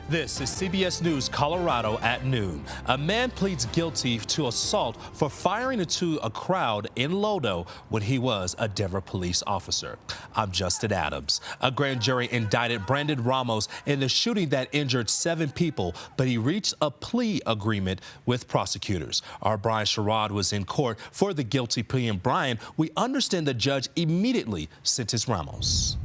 This is CBS News Colorado at noon. A man pleads guilty to assault for firing into a crowd in Lodo when he was a Denver police officer. I'm Justin Adams. A grand jury indicted Brandon Ramos in the shooting that injured 7 people, but he reached a plea agreement with prosecutors. Our Brian Sherrod was in court for the guilty plea. And Brian, we understand the judge immediately sentenced Ramos.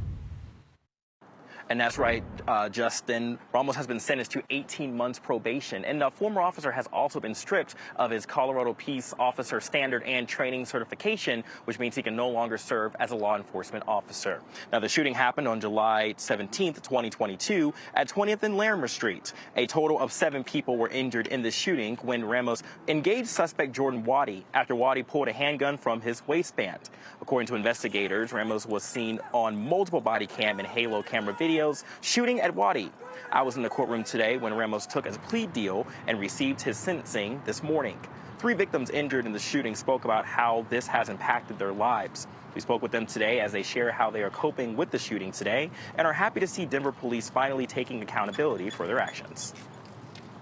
And that's right, Justin. Ramos has been sentenced to 18 months probation, and the former officer has also been stripped of his Colorado Peace Officer Standard and Training certification, which means he can no longer serve as a law enforcement officer. Now, the shooting happened on July 17th, 2022 at 20th and Larimer Street. A total of 7 people were injured in the shooting when Ramos engaged suspect Jordan Waddy after Waddy pulled a handgun from his waistband. According to investigators, Ramos was seen on multiple body cam and halo camera videos shooting at Waddy. I was in the courtroom today when Ramos took his plea deal and received his sentencing this morning. 3 victims injured in the shooting spoke about how this has impacted their lives. We spoke with them today as they share how they are coping with the shooting today and are happy to see Denver police finally taking accountability for their actions.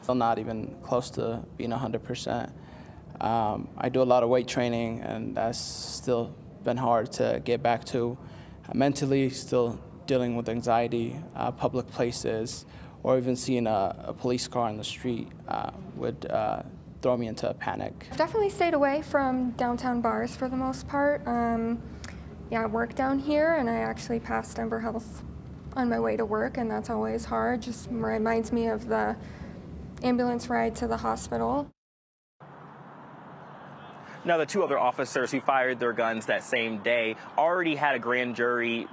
Still not even close to being 100%. I do a lot of weight training, and that's still been hard to get back to. Mentally, still dealing with anxiety, public places, or even seeing a police car on the street would throw me into a panic. I've definitely stayed away from downtown bars for the most part. Yeah, I work down here, and I actually pass Denver Health on my way to work, and that's always hard. Just reminds me of the ambulance ride to the hospital. Now, the 2 other officers who fired their guns that same day already had a grand jury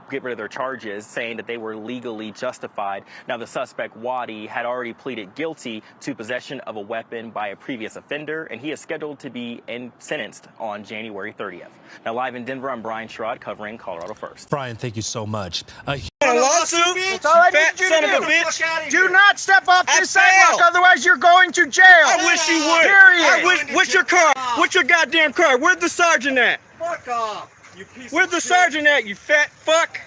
get rid of their charges, saying that they were legally justified. Now, the suspect, Waddy, had already pleaded guilty to possession of a weapon by a previous offender, and he is scheduled to be sentenced on January 30th. Now, live in Denver, I'm Brian Sherrod covering Colorado First. Brian, thank you so much. A lawsuit, you fat son of a bitch. Do not step off this sidewalk, otherwise you're going to jail. I wish you would. Period. What's your car? What's your goddamn car? Where's the sergeant at? Fuck off, you piece Where's of the shit. sergeant at, you fat fuck?